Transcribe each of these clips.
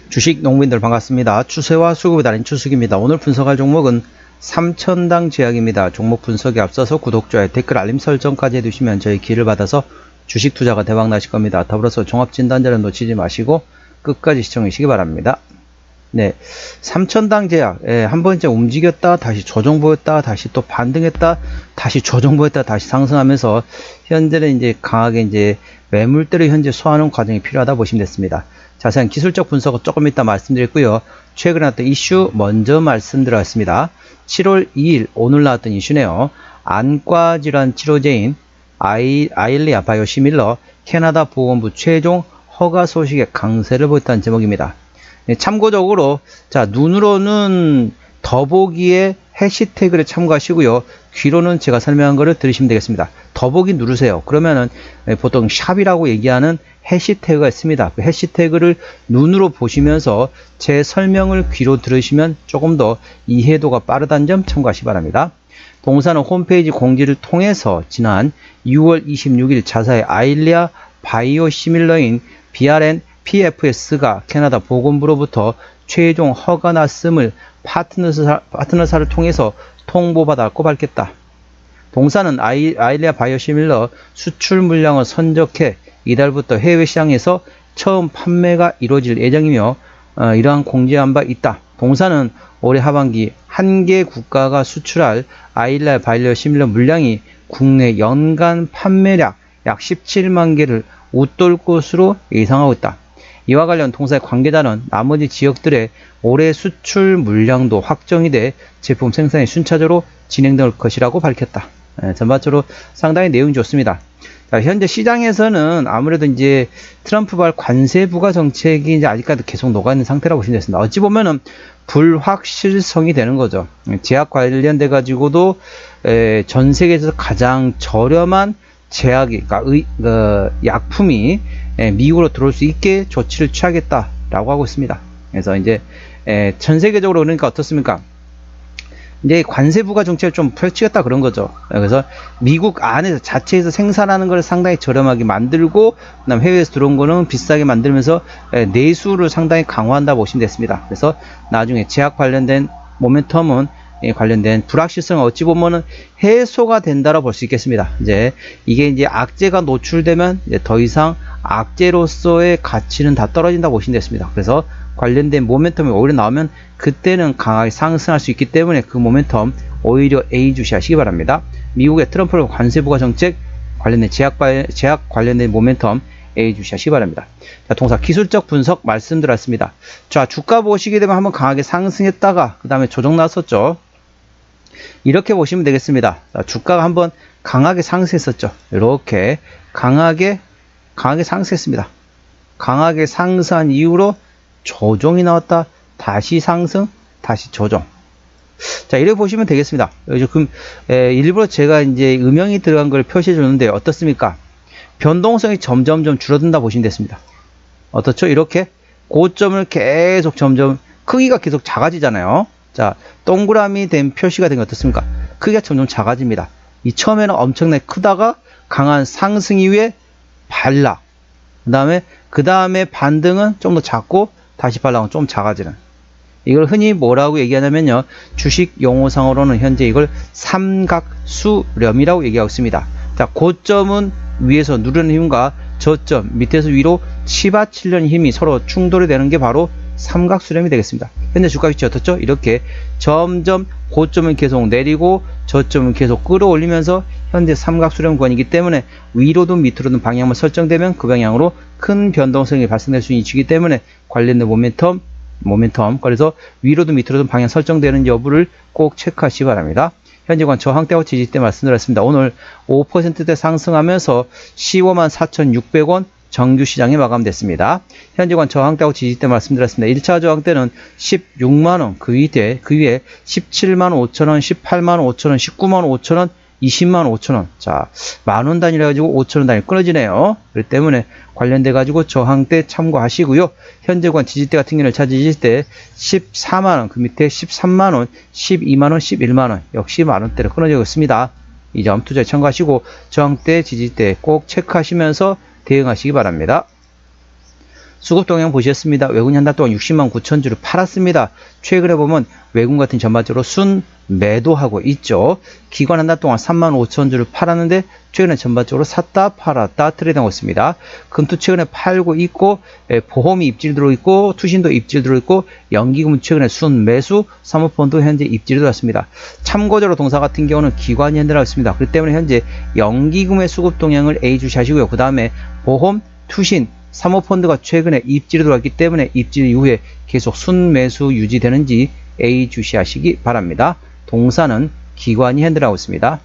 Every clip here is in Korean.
주식 농부인들 반갑습니다. 추세와 수급이 달린 추석입니다. 오늘 분석할 종목은 삼천당 제약입니다. 종목 분석에 앞서서 구독, 좋아요, 댓글, 알림 설정까지 해두시면 저희 기회를 받아서 주식 투자가 대박 나실 겁니다. 더불어서 종합진단자를 놓치지 마시고 끝까지 시청해 주시기 바랍니다. 네, 삼천당 제약, 한 번째 움직였다, 다시 조정 보였다, 다시 또 반등했다, 다시 조정 보였다, 다시 상승하면서 현재는 이제 강하게 이제 매물대를 현재 소화하는 과정이 필요하다 보시면 됐습니다. 자세한 기술적 분석은 조금 이따 말씀드렸고요. 최근에 나왔던 이슈 먼저 말씀드렸습니다. 7월 2일 오늘 나왔던 이슈네요. 안과 질환 치료제인 아일리아 바이오시밀러 캐나다 보건부 최종 허가 소식에 강세를 보였다는 제목입니다. 네, 참고적으로 자 눈으로는 더보기에 해시태그를 참고하시고요. 귀로는 제가 설명한 거를 들으시면 되겠습니다. 더보기 누르세요. 그러면은 보통 샵이라고 얘기하는 해시태그가 있습니다. 그 해시태그를 눈으로 보시면서 제 설명을 귀로 들으시면 조금 더 이해도가 빠르다는 점 참고하시기 바랍니다. 동사는 홈페이지 공지를 통해서 지난 6월 26일 자사의 아일리아 바이오시밀러인 BRN PFS가 캐나다 보건부로부터 최종 허가 났음을 파트너사를 통해서 통보받았고 밝혔다. 동사는 아일리아 바이오시밀러 수출 물량을 선적해 이달부터 해외 시장에서 처음 판매가 이루어질 예정이며 이러한 공지한 바 있다. 동사는 올해 하반기 한 개 국가가 수출할 아일리아 바이오시밀러 물량이 국내 연간 판매량 약 17만 개를 웃돌 것으로 예상하고 있다. 이와 관련 동사의 관계자는 나머지 지역들의 올해 수출 물량도 확정이 돼 제품 생산이 순차적으로 진행될 것이라고 밝혔다. 전반적으로 상당히 내용이 좋습니다. 자, 현재 시장에서는 아무래도 이제 트럼프발 관세 부과 정책이 이제 아직까지 계속 녹아있는 상태라고 보시면 되겠습니다. 어찌 보면은 불확실성이 되는 거죠. 제약 관련돼 가지고도 전 세계에서 가장 저렴한 제약이, 그러니까 약품이 미국으로 들어올 수 있게 조치를 취하겠다라고 하고 있습니다. 그래서 이제 전 세계적으로 그러니까 어떻습니까? 이제 관세 부과 정책을 좀 펼치겠다 그런 거죠. 그래서 미국 안에서 자체에서 생산하는 걸 상당히 저렴하게 만들고, 그다음 해외에서 들어온 거는 비싸게 만들면서 내수를 상당히 강화한다 보시면 됐습니다. 그래서 나중에 제약 관련된 모멘텀은 관련된 불확실성 어찌 보면은 해소가 된다고 볼 수 있겠습니다. 이제 이게 이제 악재가 노출되면 이제 더 이상 악재로서의 가치는 다 떨어진다고 보시면 됐습니다. 그래서 관련된 모멘텀이 오히려 나오면 그때는 강하게 상승할 수 있기 때문에 그 모멘텀 오히려 A 주시하시기 바랍니다. 미국의 트럼프 관세 부과 정책 관련된 제약 관련된 모멘텀 A 주시하시기 바랍니다. 자, 동사 기술적 분석 말씀드렸습니다. 자, 주가 보시게 되면 한번 강하게 상승했다가 그 다음에 조정 났었죠. 이렇게 보시면 되겠습니다. 자, 주가가 한번 강하게 상승했었죠. 이렇게 강하게 상승했습니다. 강하게 상승한 이후로 조정이 나왔다. 다시 상승, 다시 조정. 자, 이렇게 보시면 되겠습니다. 지금 일부러 제가 이제 음영이 들어간 걸 표시해 줬는데 어떻습니까? 변동성이 점점 줄어든다 보시면 됐습니다. 어떻죠? 이렇게 고점을 계속 점점 크기가 계속 작아지잖아요. 자, 동그라미 된 표시가 된 게 어떻습니까? 크기가 점점 작아집니다. 이 처음에는 엄청나게 크다가 강한 상승 이후에 반락. 그 다음에 반등은 좀 더 작고 다시 반락은 좀 작아지는. 이걸 흔히 뭐라고 얘기하냐면요. 주식 용어상으로는 현재 이걸 삼각수렴이라고 얘기하고 있습니다. 자, 고점은 위에서 누르는 힘과 저점 밑에서 위로 치받치려는 힘이 서로 충돌이 되는 게 바로 삼각수렴이 되겠습니다. 현재 주가 위치 어떻죠? 이렇게 점점 고점은 계속 내리고 저점은 계속 끌어올리면서 현재 삼각수렴 구간이기 때문에 위로든 밑으로든 방향만 설정되면 그 방향으로 큰 변동성이 발생될 수 있기 때문에 관련된 모멘텀 그래서 위로든 밑으로든 방향 설정되는 여부를 꼭 체크하시기 바랍니다. 현재관 저항대와 지지대 말씀드렸습니다. 오늘 5%대 상승하면서 15만 4,600원 정규시장에 마감됐습니다. 현재관 저항대하고 지지대 말씀드렸습니다. 1차 저항대는 16만원, 그 위에 17만 5천원, 18만 5천원, 19만 5천원, 20만 5천원. 자, 만원 단위로 해가지고 5천원 단위 끊어지네요. 그렇기 때문에 관련돼가지고 저항대 참고하시고요. 현재관 지지대 같은 경우는 차지지지 대 14만원, 그 밑에 13만원, 12만원, 11만원. 역시 만원대로 끊어지고 있습니다. 이 점 투자에 참고하시고 저항대, 지지대 꼭 체크하시면서 대응하시기 바랍니다. 수급 동향 보셨습니다. 외국인 한 달 동안 60만 9천 주를 팔았습니다. 최근에 보면 외국인 같은 전반적으로 순 매도하고 있죠. 기관 한 달 동안 3만 5천 주를 팔았는데 최근에 전반적으로 샀다 팔았다 트레이딩하고 있습니다. 금투 최근에 팔고 있고 보험이 입질 들어있고 투신도 입질 들어있고 연기금은 최근에 순 매수, 사모펀드 현재 입질이 들어왔습니다. 참고적으로 동사 같은 경우는 기관이 현대라고 있습니다. 그렇기 때문에 현재 연기금의 수급 동향을 A 주시하시고요. 그 다음에 보험, 투신, 사모펀드가 최근에 입질이 들어왔기 때문에 입질 이후에 계속 순매수 유지되는지 A 주시하시기 바랍니다. 동사는 기관이 핸들하고 있습니다.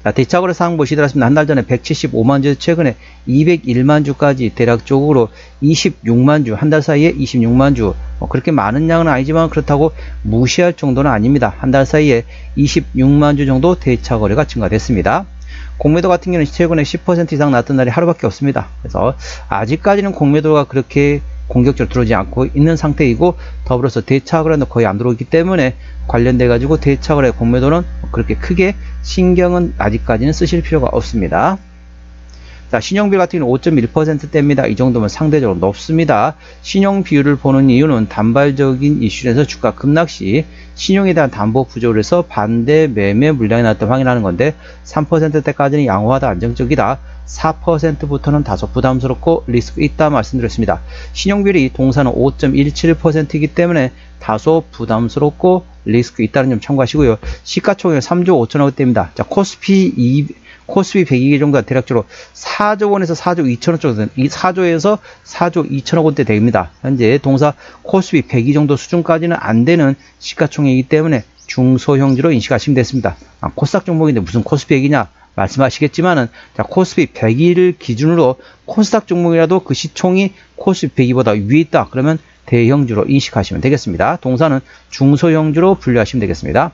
자, 대차거래 상황 보시더라면 한 달 전에 175만 주, 최근에 201만 주까지 대략적으로 26만 주, 한 달 사이에 26만 주, 그렇게 많은 양은 아니지만 그렇다고 무시할 정도는 아닙니다. 한 달 사이에 26만 주 정도 대차거래가 증가됐습니다. 공매도 같은 경우는 최근에 10% 이상 났던 날이 하루밖에 없습니다. 그래서 아직까지는 공매도가 그렇게 공격적으로 들어오지 않고 있는 상태이고, 더불어서 대차거래는 거의 안 들어오기 때문에 관련돼 가지고 대차거래 공매도는 그렇게 크게 신경은 아직까지는 쓰실 필요가 없습니다. 자, 신용비율 같은 경우는 5.1%대입니다. 이 정도면 상대적으로 높습니다. 신용 비율을 보는 이유는 단발적인 이슈에서 주가 급락 시 신용에 대한 담보 부족을 해서 반대 매매 물량이 나왔다 확인하는 건데, 3%대까지는 양호하다 안정적이다, 4%부터는 다소 부담스럽고 리스크 있다 말씀드렸습니다. 신용비율이 동사는 5.17%이기 때문에 다소 부담스럽고 리스크 있다는 점 참고하시고요. 시가총액 3조 5천억대입니다. 자, 코스피 102개 정도가 대략적으로 4조 원에서 4조 2천억 정도, 이 4조에서 4조 2천억 원대 됩니다. 현재 동사 코스피 102 정도 수준까지는 안 되는 시가총액이기 때문에 중소형주로 인식하시면 됐습니다. 코스닥 종목인데 무슨 코스피 100이냐 말씀하시겠지만은, 자, 코스피 100을 기준으로 코스닥 종목이라도 그 시총이 코스피 102보다 위에 있다 그러면 대형주로 인식하시면 되겠습니다. 동사는 중소형주로 분류하시면 되겠습니다.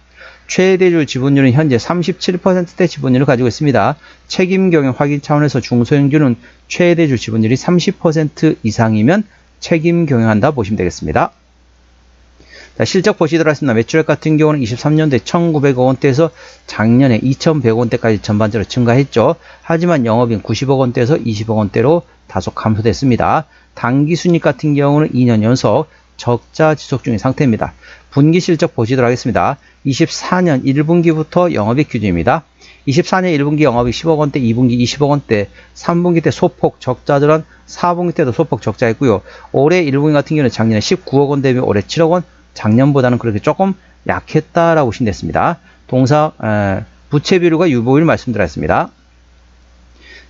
최대주 지분율은 현재 37%대 지분율을 가지고 있습니다. 책임 경영 확인 차원에서 중소형주는 최대주 지분율이 30% 이상이면 책임 경영한다 보시면 되겠습니다. 자, 실적 보시도록 하겠습니다. 매출액 같은 경우는 23년도에 1,900억 원대에서 작년에 2,100억 원대까지 전반적으로 증가했죠. 하지만 영업이익 90억 원대에서 20억 원대로 다소 감소됐습니다. 당기순이익 같은 경우는 2년 연속 적자 지속 중인 상태입니다. 분기 실적 보시도록 하겠습니다. 24년 1분기부터 영업이익 기준입니다. 24년 1분기 영업이익 10억 원대, 2분기 20억 원대, 3분기 때 소폭 적자들은 4분기 때도 소폭 적자했고요. 올해 1분기 같은 경우는 작년에 19억 원 대비 올해 7억 원, 작년보다는 그렇게 조금 약했다라고 보시면 됐습니다. 동사 부채 비율과 유보율 말씀드렸습니다.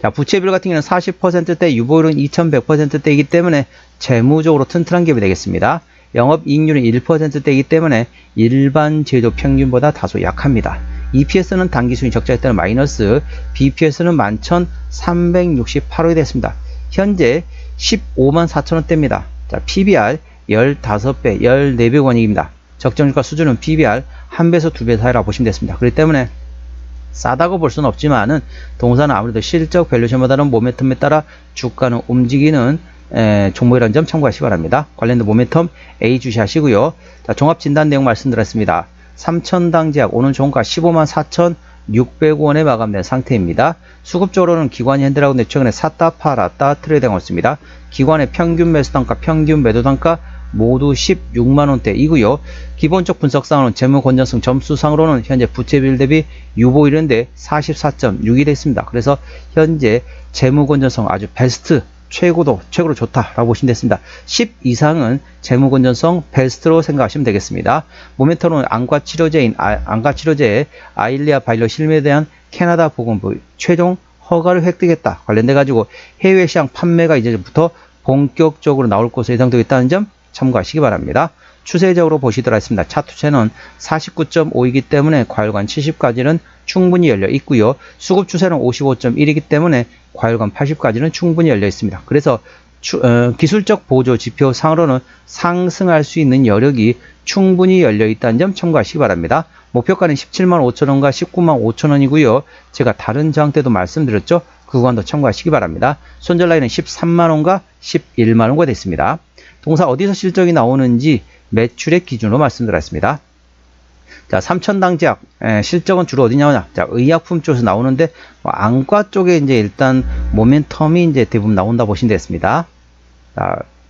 자, 부채 비율 같은 경우는 40%대, 유보율은 2100%대이기 때문에 재무적으로 튼튼한 기업이 되겠습니다. 영업이익률은 1%대이기 때문에 일반 제조 평균보다 다소 약합니다. EPS는 당기순이 적자에 따른 마이너스, BPS는 11,368원이 됐습니다. 현재 15만 4천원대입니다. 자, PBR 15배, 14배 원익입니다. 적정주가 수준은 PBR 1배에서 2배 사이라고 보시면 됐습니다. 그렇기 때문에 싸다고 볼 수는 없지만은 동사는 아무래도 실적 밸류션보다는 모멘텀에 따라 주가는 움직이는 종목이라는 점 참고하시기 바랍니다. 관련된 모멘텀 A 주시하시고요. 자, 종합 진단 내용 말씀드렸습니다. 3천당 제약 오늘 종가 15만 4,600원에 마감된 상태입니다. 수급적으로는 기관이 핸들하고 있는데 최근에 샀다 팔았다 트레이딩하고 있습니다. 기관의 평균 매수 단가, 평균 매도 단가 모두 16만원대이고요. 기본적 분석상으로는 재무 건전성 점수상으로는 현재 부채 비율 대비 유보율인데 44.6이 됐습니다. 그래서 현재 재무 건전성 아주 베스트, 최고로 좋다라고 보시면 됐습니다. 10 이상은 재무 건전성 베스트로 생각하시면 되겠습니다. 모멘텀은 안과 치료제인 아일리아 바이오 실험에 대한 캐나다 보건부 최종 허가를 획득했다 관련돼 가지고 해외 시장 판매가 이제부터 본격적으로 나올 것으로 예상되고 있다는 점 참고하시기 바랍니다. 추세적으로 보시도록 하겠습니다. 차트채는 49.5이기 때문에 과열관 70까지는 충분히 열려 있고요. 수급 추세는 55.1이기 때문에 과열관 80까지는 충분히 열려 있습니다. 그래서 기술적 보조 지표 상으로는 상승할 수 있는 여력이 충분히 열려 있다는 점 참고하시기 바랍니다. 목표가는 17만 5천원과 19만 5천원이고요. 제가 다른 저항 때도 말씀드렸죠. 그 구간도 참고하시기 바랍니다. 손절 라인은 13만원과 11만원과 됐습니다. 동사 어디서 실적이 나오는지 매출액 기준으로 말씀드렸습니다. 자, 삼천당 제약 실적은 주로 어디 나오냐? 자, 의약품 쪽에서 나오는데 안과 쪽에 이제 일단 모멘텀이 이제 대부분 나온다 보시면 되겠습니다.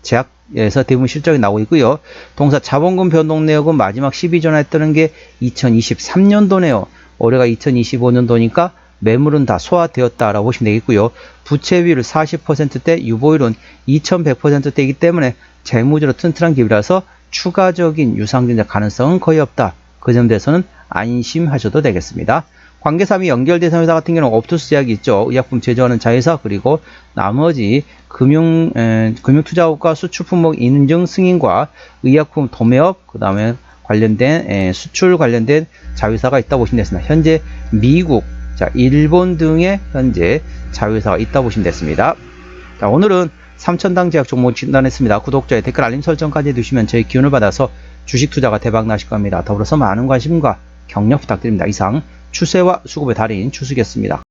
제약에서 대부분 실적이 나오고 있고요. 동사 자본금 변동 내역은 마지막 12전화했던 게 2023년도네요. 올해가 2025년도니까 매물은 다 소화되었다라고 보시면 되겠고요. 부채비율 40%대, 유보율은 2100%대이기 때문에 재무적으로 튼튼한 기업이라서 추가적인 유상증자 가능성은 거의 없다. 그 점에 대해서는 안심하셔도 되겠습니다. 관계사 및 연결대상 회사 같은 경우는 옵투스 제약이 있죠. 의약품 제조하는 자회사, 그리고 나머지 금융투자업과 수출품목 인증 승인과 의약품 도매업, 그 다음에 관련된 수출 관련된 자회사가 있다고 보시면 되겠습니다. 현재 미국, 일본 등의 현재 자회사가 있다고 보시면 됐습니다. 자, 오늘은 삼천당 제약 종목 진단했습니다. 구독자의 댓글 알림 설정까지 해두시면 저희 기운을 받아서 주식 투자가 대박 나실 겁니다. 더불어서 많은 관심과 격려 부탁드립니다. 이상 추세와 수급의 달인 추수겠습니다.